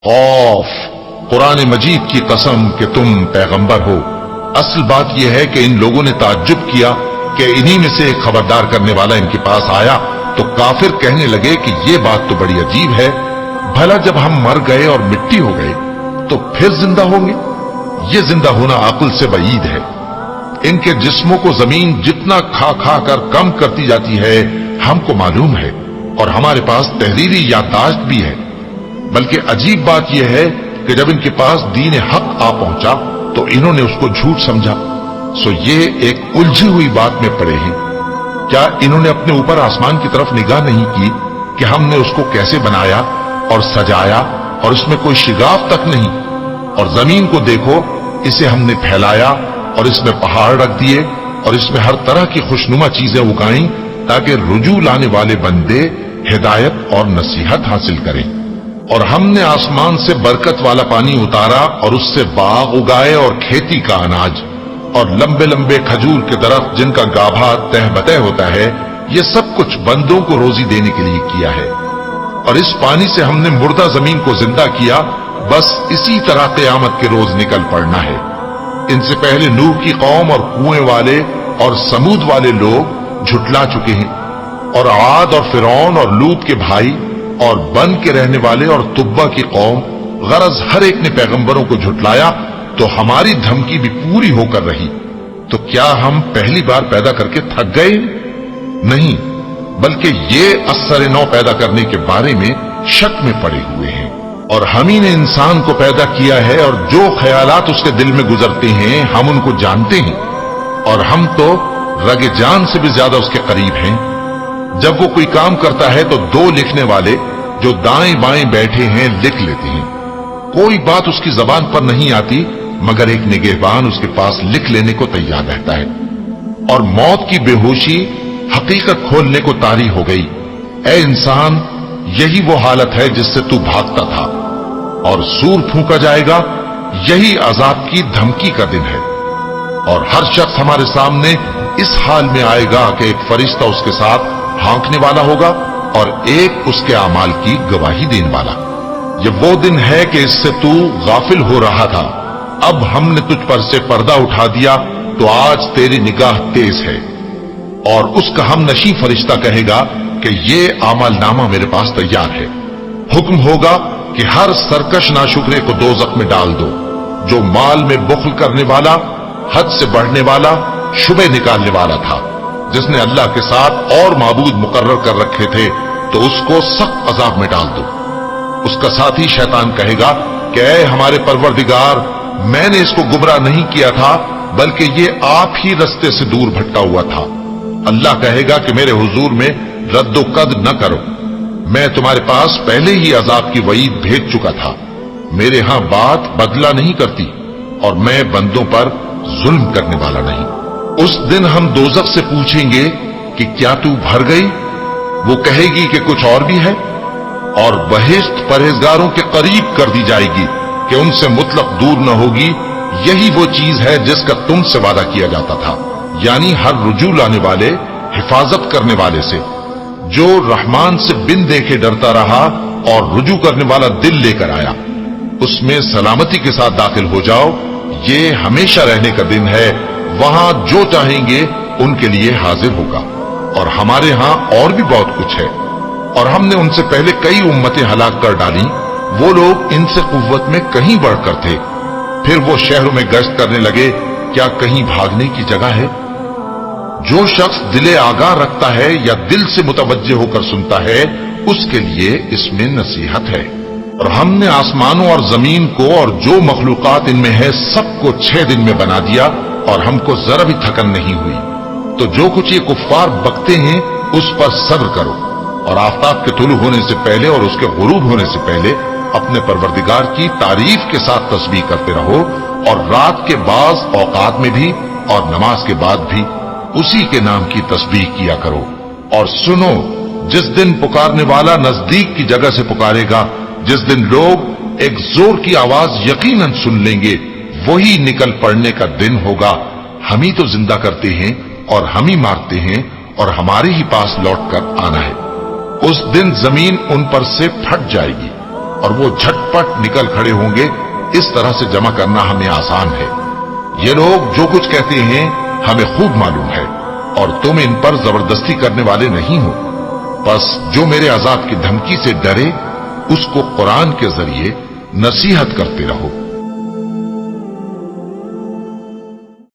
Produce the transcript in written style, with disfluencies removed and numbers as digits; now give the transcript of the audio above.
खौफ, कुरान मजीद की कसम कि तुम पैगंबर हो। असल बात यह है कि इन लोगों ने ताज्जुब किया कि इन्हीं में से एक खबरदार करने वाला इनके पास आया तो काफिर कहने लगे कि ये बात तो बड़ी अजीब है, भला जब हम मर गए और मिट्टी हो गए तो फिर जिंदा होंगे? ये जिंदा होना अक्ल से बईद है। इनके जिस्मों को जमीन जितना खा खा कर कम करती जाती है हमको मालूम है, और हमारे पास तहरीरी याददाश्त भी है। बल्कि अजीब बात यह है कि जब इनके पास दीन हक आ पहुंचा तो इन्होंने उसको झूठ समझा। सो ये एक उलझी हुई बात में पड़े हैं। क्या इन्होंने अपने ऊपर आसमान की तरफ निगाह नहीं की कि हमने उसको कैसे बनाया और सजाया और इसमें कोई शिगाफ तक नहीं? और जमीन को देखो, इसे हमने फैलाया और इसमें पहाड़ रख दिए और इसमें हर तरह की खुशनुमा चीजें उगाई ताकि रुजू लाने वाले बंदे हिदायत और नसीहत हासिल करें। और हमने आसमान से बरकत वाला पानी उतारा और उससे बाग उगाए और खेती का अनाज और लंबे लंबे खजूर के दरख्त जिनका गाभा तह बतह होता है, ये सब कुछ बंदों को रोजी देने के लिए किया है। और इस पानी से हमने मुर्दा जमीन को जिंदा किया। बस इसी तरह क़यामत के रोज निकल पड़ना है। इनसे पहले नूह की कौम और कुएं वाले और समूद वाले लोग झुटला चुके हैं, और आद और फिरौन और लूत के भाई और बन के रहने वाले और तुब्बा की कौम, गरज हर एक ने पैगंबरों को झुटलाया तो हमारी धमकी भी पूरी होकर रही। तो क्या हम पहली बार पैदा करके थक गए? नहीं, बल्कि ये असर नौ पैदा करने के बारे में शक में पड़े हुए हैं। और हम ही ने इंसान को पैदा किया है और जो ख्यालात उसके दिल में गुजरते हैं हम उनको जानते हैं, और हम तो रगे जान से भी ज्यादा उसके करीब हैं। जब वो कोई काम करता है तो दो लिखने वाले जो दाएं बाएं बैठे हैं लिख लेते हैं। कोई बात उसकी जबान पर नहीं आती मगर एक निगहबान उसके पास लिख लेने को तैयार रहता है। और मौत की बेहोशी हकीकत खोलने को तारी हो गई। ऐ इंसान, यही वो हालत है जिससे तू भागता था, और सूर फूंका जाएगा, यही अजाब की धमकी का दिन है। और हर शख्स हमारे सामने इस हाल में आएगा कि एक फरिश्ता उसके साथ हाँकने वाला होगा और एक उसके अमाल की गवाही देने वाला। ये वो दिन है कि इससे तू गाफिल हो रहा था, अब हमने तुझ पर से पर्दा उठा दिया तो आज तेरी निगाह तेज है। और उसका हम नशी फरिश्ता कहेगा कि ये अमाल नामा मेरे पास तैयार है। हुक्म होगा कि हर सरकश नाशुक्रे को दोज़ख में डाल दो। जो माल में बुख्ल करने वाला, हद से बढ़ने वाला, शुबे निकालने वाला था, जिसने अल्लाह के साथ और माबूद मुकर्रर कर रखे थे, तो उसको सख्त अजाब में डाल दो। उसका साथी शैतान कहेगा कि ऐ हमारे परवरदिगार, मैंने इसको गुमराह नहीं किया था, बल्कि ये आप ही रस्ते से दूर भटका हुआ था। अल्लाह कहेगा कि मेरे हुजूर में रद्दो कद न करो, मैं तुम्हारे पास पहले ही अजाब की वईद भेज चुका था। मेरे यहां बात बदला नहीं करती और मैं बंदों पर जुल्म करने वाला नहीं। उस दिन हम दोज़ख से पूछेंगे कि क्या तू भर गई? वो कहेगी कि कुछ और भी है। और बहिश्त परहेजगारों के करीब कर दी जाएगी कि उनसे मुतलक दूर न होगी। यही वो चीज है जिसका तुमसे वादा किया जाता था, यानी हर रुजू लाने वाले, हिफाजत करने वाले से, जो रहमान से बिन देखे डरता रहा और रुजू करने वाला दिल लेकर आया, उसमें सलामती के साथ दाखिल हो जाओ। ये हमेशा रहने का दिन है, वहां जो चाहेंगे उनके लिए हाजिर होगा। और हमारे यहां और भी बहुत कुछ है। और हमने उनसे पहले कई उम्मतें हलाक कर डाली, वो लोग इनसे कुव्वत में कहीं बढ़कर थे। फिर वो शहरों में गश्त करने लगे, क्या कहीं भागने की जगह है? जो शख्स दिले आगाह रखता है या दिल से मुतवज्जे होकर सुनता है, उसके लिए इसमें नसीहत है। और हमने आसमानों और जमीन को और जो मखलूकात इनमें है सबको 6 दिन में बना दिया और हमको जरा भी थकन नहीं हुई। तो जो कुछ ये कुफ्फार बकते हैं उस पर सब्र करो, और आफताब के तुलू होने से पहले और उसके गुरूब होने से पहले अपने परवरदिगार की तारीफ के साथ तस्बीह करते रहो, और रात के बाज औकात में भी और नमाज के बाद भी उसी के नाम की तस्बीह किया करो। और सुनो, जिस दिन पुकारने वाला नजदीक की जगह से पुकारेगा, जिस दिन लोग एक जोर की आवाज यकीनन सुन लेंगे, वही निकल पड़ने का दिन होगा। हम ही तो जिंदा करते हैं और हम ही मारते हैं और हमारे ही पास लौट कर आना है। उस दिन जमीन उन पर से फट जाएगी اور وہ झटपट निकल खड़े होंगे। इस तरह से जमा करना हमें आसान है। ये लोग जो कुछ कहते हैं हमें खूब मालूम है और तुम इन पर जबरदस्ती करने वाले नहीं हो। बस जो मेरे अजाब की धमकी से डरे उसको कुरान के जरिए नसीहत करते रहो।